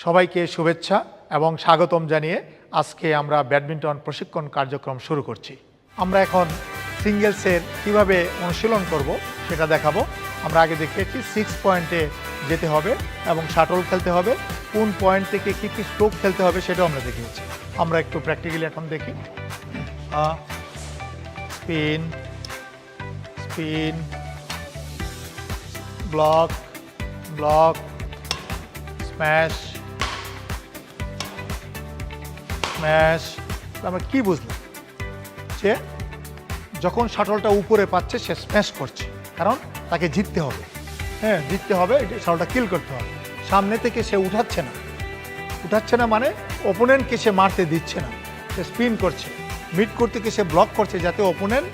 সবাইকে শুভেচ্ছা এবং স্বাগতম জানিয়ে আজকে আমরা ব্যাডমিন্টন প্রশিক্ষণ কার্যক্রম শুরু করছি। আমরা এখন সিঙ্গেলসের কিভাবে অনুশীলন করব সেটা দেখাবো। আমরা আগে দেখিয়েছি 6 পয়েন্টে যেতে হবে এবং শাটল খেলতে হবে, কোন পয়েন্ট থেকে কী কী স্ট্রোক খেলতে হবে সেটাও আমরা দেখিয়েছি। আমরা একটু প্র্যাকটিক্যালি এখন দেখি। Spin, spin, block, block, smash, smash. আমরা কি বুঝলাম? সে যখন শাটলটা উপরে পাচ্ছে সে স্ম্যাশ করছে, কারণ তাকে জিততে হবে। হ্যাঁ, জিততে হবে, শাটলটা কিল করতে হবে। সামনে থেকে সে উঠাচ্ছে না, উঠাচ্ছে না মানে ওপোনেন্টকে সে মারতে দিচ্ছে না, সে স্পিন করছে। মিড করতে গিয়ে সে ব্লক করছে যাতে ওপোনেন্ট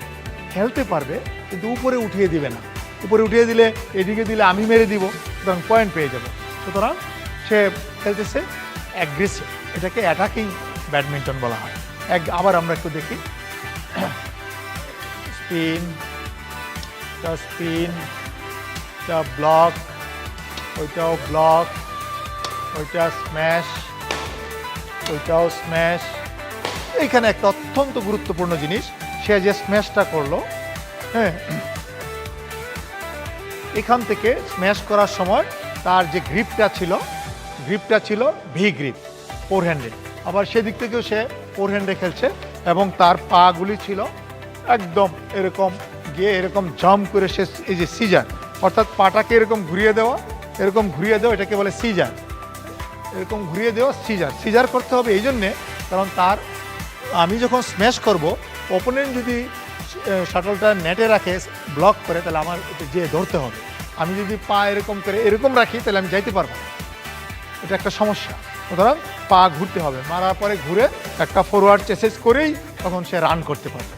খেলতে পারবে কিন্তু উপরে উঠিয়ে দিবে না। উপরে উঠিয়ে দিলে এদিকে দিলে আমি মেরে দিব, সুতরাং পয়েন্ট পেয়ে যাব। সুতরাং সে খেলতেছে অ্যাগ্রেসিভ, এটাকে অ্যাটাকিং ব্যাডমিন্টন বলা হয়। আবার আমরা একটু দেখি। স্পিন, স্পিন, ব্লক, ওইটাও ব্লক, ওইটা স্ম্যাশ, ওইটাও স্ম্যাশ। এইখানে একটা অত্যন্ত গুরুত্বপূর্ণ জিনিস, সে যে স্ম্যাশটা করলো, হ্যাঁ, এখান থেকে স্ম্যাশ করার সময় তার যে গ্রিপটা ছিল ভি গ্রিপ, ফোর হ্যান্ডে। আবার সেদিক থেকেও সে ফোর হ্যান্ডে খেলছে এবং তার পাগুলি ছিল একদম এরকম গিয়ে এরকম জাম্প করে সে এই যে সিজার, অর্থাৎ পাটাকে এরকম ঘুরিয়ে দেওয়া, এরকম ঘুরিয়ে দেওয়া, এটাকে বলে সিজার। এরকম ঘুরিয়ে দেওয়া সিজার। সিজার করতে হবে এই জন্যে কারণ তার আমি যখন স্ম্যাশ করব, ওপোনেন্ট যদি শাটলটা নেটে রাখে ব্লক করে, তাহলে আমার যে ধরতে হবে। আমি যদি পা এরকম করে এরকম রাখি তাহলে আমি যাইতে পারবো না, এটা একটা সমস্যা। সুতরাং পা ঘুরতে হবে, মারার পরে ঘুরে একটা ফরওয়ার্ড চেসেস করেই তখন সে রান করতে পারবে।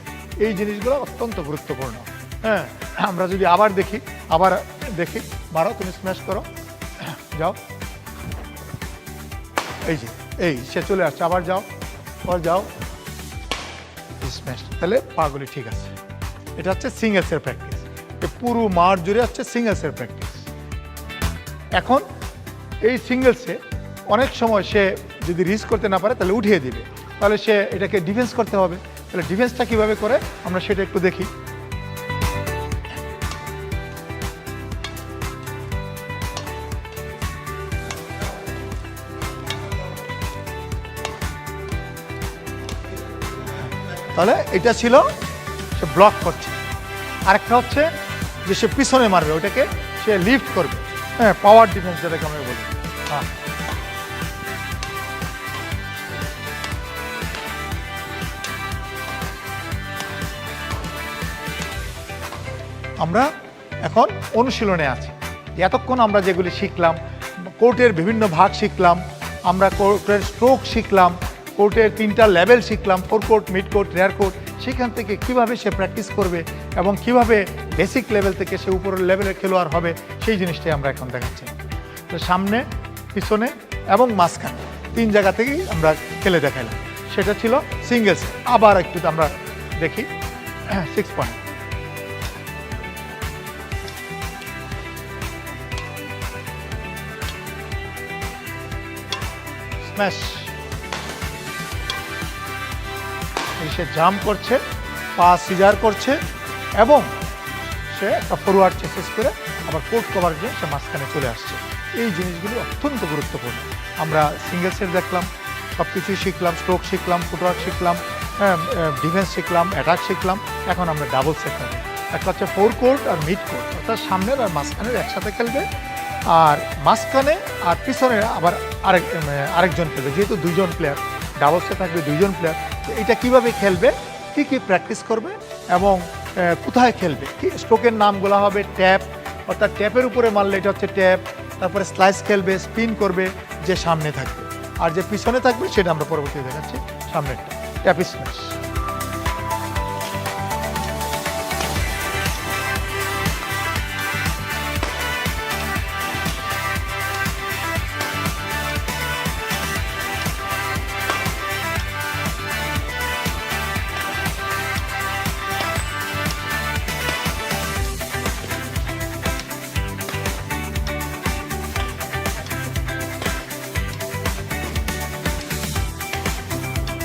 এই জিনিসগুলো অত্যন্ত গুরুত্বপূর্ণ। হ্যাঁ, আমরা যদি আবার দেখি, মারো, তুমি স্ম্যাশ করো, যাও, এই সে চলে আসছে, আবার যাও, স্ম্যাশ, তাহলে পাগুলি ঠিক আছে। এটা হচ্ছে সিঙ্গেলসের প্র্যাকটিস। পুরো মাঠ জুড়ে হচ্ছে সিঙ্গেলসের প্র্যাকটিস। এখন এই সিঙ্গেলসে অনেক সময় সে যদি রিস্ক করতে না পারে তাহলে উঠিয়ে দিবে, তাহলে সে এটাকে ডিফেন্স করতে হবে। তাহলে ডিফেন্সটা কিভাবে করে আমরা সেটা একটু দেখি। তাহলে এটা ছিল সে ব্লক করছে। আরেকটা হচ্ছে যে সে পিছনে মারবে, ওটাকে সে লিফট করবে। হ্যাঁ, পাওয়ার ডিফেন্স যেটাকে আমরা বলি। হ্যাঁ, আমরা এখন অনুশীলনে আছি। এতক্ষণ আমরা যেগুলি শিখলাম, কোর্টের বিভিন্ন ভাগ শিখলাম, আমরা কোর্টের স্ট্রোক শিখলাম, কোর্টের 3টা লেভেল শিখলাম, four court, mid court, rare court. সেখান থেকে কিভাবে সে প্র্যাকটিস করবে এবং কিভাবে বেসিক লেভেল থেকে সে উপরের লেভেলের খেলোয়াড় হবে, সেই জিনিসটাই আমরা এখন দেখাচ্ছি। তো সামনে, পিছনে এবং মাঝখানে 3 জায়গা থেকেই আমরা খেলে দেখালাম। সেটা ছিল সিঙ্গেলস। আবার একটু আমরা দেখি 6 পয়েন্ট। স্ম্যাশ, সে জাম্প করছে, পা সিজার করছে এবং সে একটা ফরওয়ার্ড চেসেস করে আবার কোর্ট কভার দিয়ে সে মাঝখানে চলে আসছে। এই জিনিসগুলি অত্যন্ত গুরুত্বপূর্ণ। আমরা সিঙ্গেলসের দেখলাম, সব কিছুই শিখলাম, স্ট্রোক শিখলাম, ফুটওয়ার্ক শিখলাম, ডিফেন্স শিখলাম, অ্যাটাক শিখলাম। এখন আমরা ডাবল সেট হবে। একটা হচ্ছে ফোর কোর্ট আর মিড কোর্ট, অর্থাৎ সামনের আর মাঝখানের একসাথে খেলবে, আর মাঝখানে আর পিছনে আবার আরেকজন খেলবে। যেহেতু 2জন প্লেয়ার, ডাবল সেট থাকবে 2জন প্লেয়ার। তো এটা কীভাবে খেলবে, কী প্র্যাকটিস করবে এবং কোথায় খেলবে, কি স্ট্রোকের নামগুলো হবে ট্যাপ, অর্থাৎ ট্যাপের উপরে মারলে এটা হচ্ছে ট্যাপ। তারপরে স্লাইস খেলবে, স্পিন করবে, যে সামনে থাকবে, আর যে পিছনে থাকবে সেটা আমরা পরবর্তীতে দেখাচ্ছি। সামনেরটা ট্যাপ স্ম্যাশ।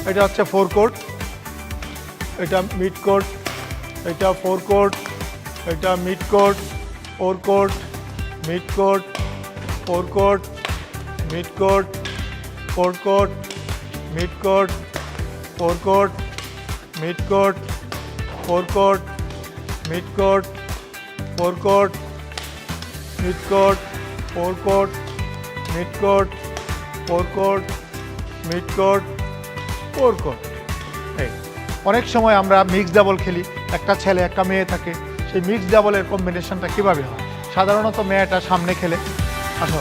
এটা হচ্ছে 4 কোট, এটা মিড কোট, এটা 4 কোট, এটা mid coat, 4 coat, mid coat, 4 coat, mid coat, 4 coat, mid coat, 4 coat, mid coat, 4 coat, mid coat, 4 coat, mid coat, 4 coat, mid coat, 4 coat, mid coat, 4 coat. এই অনেক সময় আমরা mix double খেলি, একটা ছেলে একটা মেয়ে থাকে, সেই মিক্স ডাবলের কম্বিনেশনটা কীভাবে হয়? সাধারণত মেয়েটা সামনে খেলে, আসো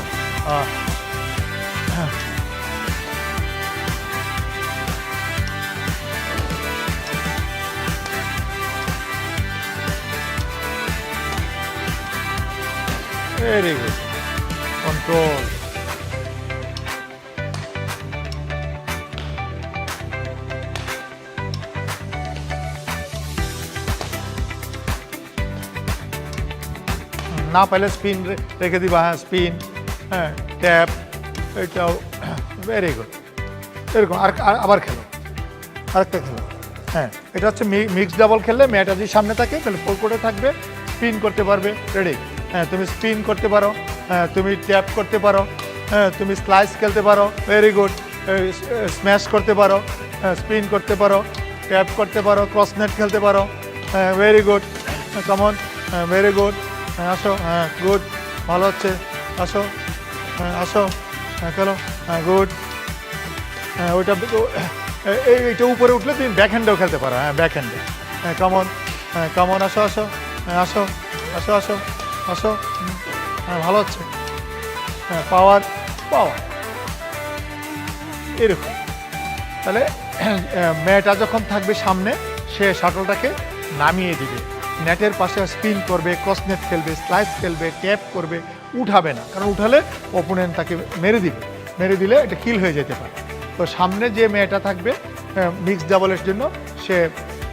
ভেরি গুড, কন্ট্রোল। না পাইলে স্পিন রেখে দিবা, হ্যাঁ স্পিন, হ্যাঁ ট্যাপ, এটাও ভেরি গুড। এরকম আবার খেলো, আরেকটা খেলো। হ্যাঁ, এটা হচ্ছে মিক্স ডাবল খেললে মেয়েটা যদি সামনে থাকে তাহলে 4 কোটে থাকবে, স্পিন করতে পারবে। রেডি? হ্যাঁ, তুমি স্পিন করতে পারো, হ্যাঁ তুমি ট্যাপ করতে পারো, হ্যাঁ তুমি স্লাইস খেলতে পারো, ভেরি গুড। স্ম্যাশ করতে পারো, হ্যাঁ স্পিন করতে পারো, ট্যাপ করতে পারো, ক্রস নেট খেলতে পারো, হ্যাঁ ভেরি গুড। কেমন? হ্যাঁ ভেরি গুড। হ্যাঁ আসো, হ্যাঁ গুড, ভালো হচ্ছে, আসো, হ্যাঁ আসো, হ্যাঁ খেলো, হ্যাঁ গুড। হ্যাঁ ওইটা এইটা উপরে উঠলে তুমি ব্যাক হ্যান্ডেও খেলতে পারো, হ্যাঁ ব্যাক হ্যান্ডে। হ্যাঁ কেমন? হ্যাঁ কেমন? আসো আসো, হ্যাঁ আসো আসো আসো আসো, হ্যাঁ ভালো হচ্ছে, হ্যাঁ পাওয়ার পাওয়ার এরকম। তাহলে মেয়েটা যখন থাকবে সামনে, সে শাটলটাকে নামিয়ে দিবে, নেটের পাশে স্পিন করবে, ক্রস নেট খেলবে, স্লাইস খেলবে, ট্যাপ করবে, উঠাবে না, কারণ উঠালে অপোনেন্ট তাকে মেরে দিবে, মেরে দিলে এটা কিল হয়ে যেতে পারে। তো সামনে যে মেয়েটা থাকবে মিক্স ডাবলের জন্য, সে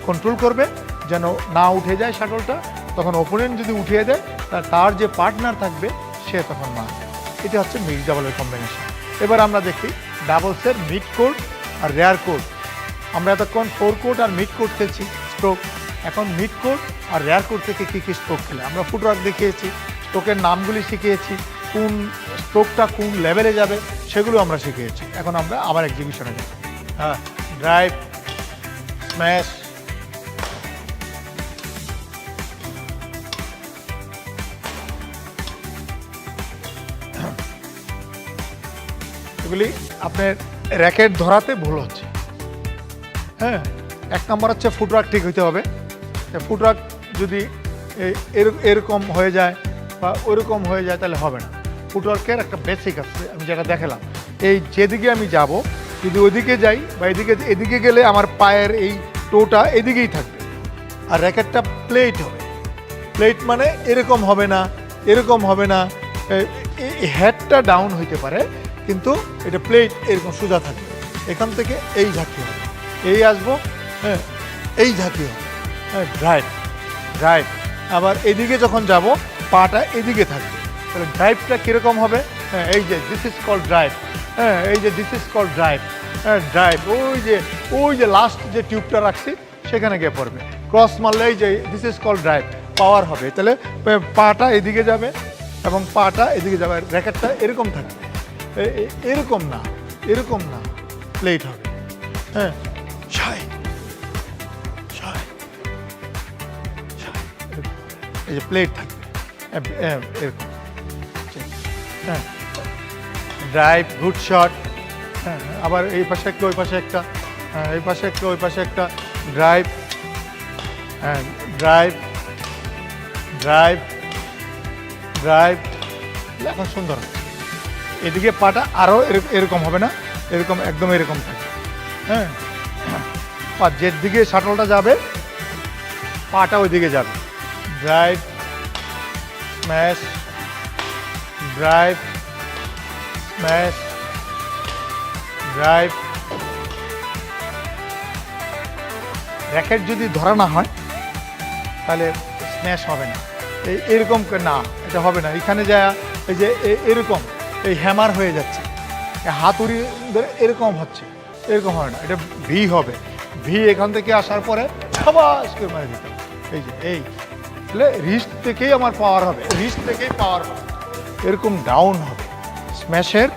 কন্ট্রোল করবে যেন না উঠে যায় শাটলটা। তখন অপোনেন্ট যদি উঠিয়ে দেয়, তার যে পার্টনার থাকবে সে তখন মার। এটা হচ্ছে মিক্স ডাবলের কম্বিনেশন। এবার আমরা দেখি ডাবলসের মিড কোর্ট আর রেয়ার কোর্ট। আমরা এতক্ষণ 4 কোর্ট আর মিড কোর্ট খেলছি স্ট্রোক, এখন মিড কোর্ট আর রেয়ার কোর্ট থেকে কী কী স্ট্রোক খেলে আমরা ফুটওয়ার্ক দেখিয়েছি, স্ট্রোকের নামগুলি শিখিয়েছি, কোন স্ট্রোকটা কোন লেভেলে যাবে সেগুলো আমরা শিখিয়েছি। এখন আমরা আবার এক্সিবিশনে যাই। হ্যাঁ, ড্রাইভ, স্ম্যাশ, এগুলি আপনার র্যাকেট ধরাতে ভুল হচ্ছে। হ্যাঁ, 1 নম্বর হচ্ছে ফুটওয়ার্ক ঠিক হইতে হবে। ফুটওয়ার্ক যদি এরকম হয়ে যায় বা ওরকম হয়ে যায় তাহলে হবে না। ফুটওয়ার্কের একটা বেসিক আছে, আমি যেটা দেখালাম, এই যেদিকে আমি যাব, যদি ওইদিকে যাই বা এদিকে গেলে আমার পায়ের এই টোটা এদিকেই থাকবে, আর র্যাকেটটা প্লেট হবে। প্লেট মানে এরকম হবে না, এরকম হবে না, হেডটা ডাউন হইতে পারে, কিন্তু এটা প্লেট এরকম সোজা থাকবে। এখান থেকে এই ঝাঁকি হবে, এই আসবো, হ্যাঁ এই ঝাঁকি হবে, হ্যাঁ ড্রাইভ, ড্রাইভ। আবার এদিকে যখন যাব, পাটা এদিকে থাকবে, তাহলে ড্রাইভটা কীরকম হবে? হ্যাঁ এই যে দিস ইজ কল্ড ড্রাইভ, হ্যাঁ এই যে দিস ইজ কল্ড ড্রাইভ, হ্যাঁ ড্রাইভ। ওই যে লাস্ট যে টিউবটা রাখছি সেখানে গিয়ে পড়বে। ক্রস মারলে এই যে দিস ইজ কল্ড ড্রাইভ, পাওয়ার হবে। তাহলে পাটা এদিকে যাবে এবং পাটা এদিকে যাবে, র্যাকেটটা এরকম থাকবে, এরকম না, এরকম না, প্লেট হবে। হ্যাঁ ছাই ছাই ছাই, এই যে প্লেট থাকবে এরকম। হ্যাঁ ড্রাইভ, গুড শট। হ্যাঁ আবার এই পাশে একটা, ওই পাশে একটা, হ্যাঁ এই পাশে একটা, ওই পাশে একটা, ড্রাইভ, হ্যাঁ ড্রাইভ, ড্রাইভ, ড্রাইভ। এখন সুন্দর, এদিকে পাটা আরও এরকম হবে না, এরকম একদম এরকম থাকে। হ্যাঁ, পা যেদিকে শাটলটা যাবে পাটা ওইদিকে যাবে। Drive, smash, drive, smash, drive. Racket যদি ধরা না হয় তাহলে স্ম্যাশ হবে না। এরকম না, এটা হবে না। এখানে যা এই যে এরকম এই হ্যামার হয়ে যাচ্ছে, হাতুড়ি এরকম হচ্ছে, এরকম হয় না, এটা ভি হবে। ভি এখান থেকে আসার পরে ছাবাস করে মারে দিতে হবে। এই যে এই তাহলে রিস্ট থেকেই আমার পাওয়ার হবে, রিস্ট থেকেই পাওয়ার হবে, এরকম ডাউন হবে। স্ম্যাশের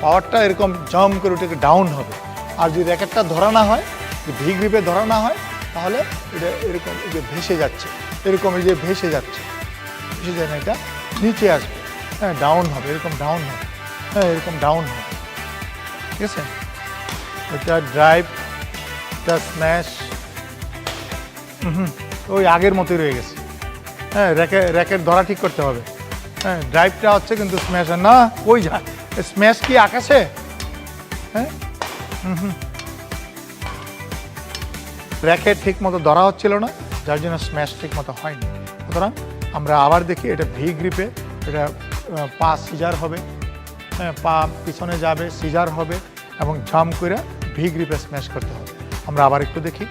পাওয়ারটা এরকম জাম্প করে উঠে ডাউন হবে। আর যদি র্যাকেটটা ধরা না হয়, ভি গ্রিপে ধরা না হয়, তাহলে এটা এরকম এই যে ভেসে যাচ্ছে, এরকম এই যে ভেসে যাচ্ছে, ভেসে যায় না, এটা নিচে আসবে, হ্যাঁ ডাউন হবে, এরকম ডাউন হবে, হ্যাঁ এরকম ডাউন হবে। ঠিক আছে, এটা ড্রাইভ, এটা স্ম্যাশ, ওই আগের মতোই রয়ে গেছে। হ্যাঁ র্যাকেট ধরা ঠিক করতে হবে। হ্যাঁ ড্রাইভটা হচ্ছে কিন্তু স্ম্যাশ না, ওই যায় স্ম্যাশ কি আকাশে? হ্যাঁ র্যাকেট ঠিক মতো ধরা হচ্ছিল না, যার জন্য স্ম্যাশ ঠিক মতো হয়নি। সুতরাং আমরা আবার দেখি, এটা ভি গ্রিপে, এটা পা সিজার হবে, হ্যাঁ পা পিছনে যাবে, সিজার হবে এবং জাম্প করে ভি গ্রিপে স্ম্যাশ করতে হবে। আমরা আবার একটু দেখি,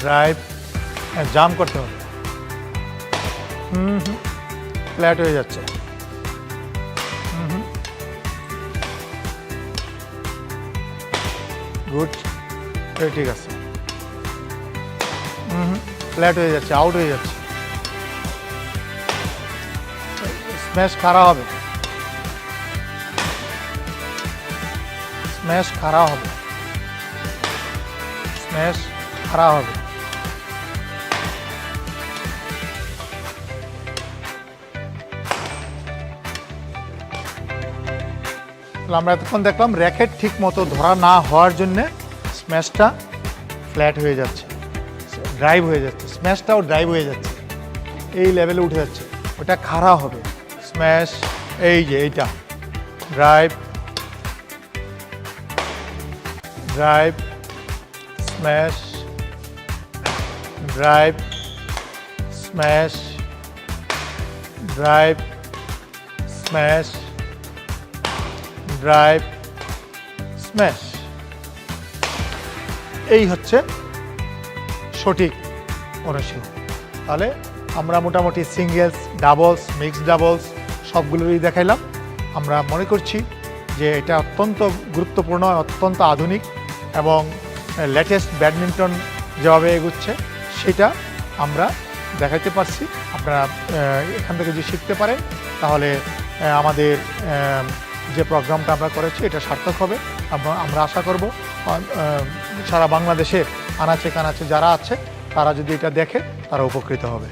ড্রাইভ, জাম্প করতে হবে, ফ্ল্যাট হয়ে যাচ্ছে, গুড, ঠিক আছে, ফ্ল্যাট হয়ে যাচ্ছে, আউট হয়ে যাচ্ছে, স্ম্যাশ খাড়া হবে, স্ম্যাশ খাড়া হবে, স্ম্যাশ খাড়া হবে। আমরা এতক্ষণ দেখলাম র্যাকেট ঠিক মতো ধরা না হওয়ার জন্যে স্ম্যাশটা ফ্ল্যাট হয়ে যাচ্ছে, ড্রাইভ হয়ে যাচ্ছে, স্ম্যাশটাও ড্রাইভ হয়ে যাচ্ছে, এই লেভেলে উঠে যাচ্ছে, ওটা খাড়া হবে। স্ম্যাশ, এই যে এইটা drive, drive, smash, drive, smash, drive, smash, drive, smash. এই হচ্ছে সঠিক অনুশীলন। তাহলে আমরা মোটামুটি সিঙ্গেলস, ডাবলস, মিক্সড ডাবলস সবগুলোই দেখাইলাম। আমরা মনে করছি যে এটা অত্যন্ত গুরুত্বপূর্ণ, অত্যন্ত আধুনিক এবং লেটেস্ট ব্যাডমিন্টন যেভাবে এগুচ্ছে সেটা আমরা দেখাতে পারছি। আপনারা এখান থেকে যদি শিখতে পারেন তাহলে আমাদের যে প্রোগ্রামটা আমরা করেছি এটা সার্থক হবে। আমরা আশা করব সারা বাংলাদেশের আনাচে কানাচে যারা আছে তারা যদি এটা দেখে তারা উপকৃত হবে।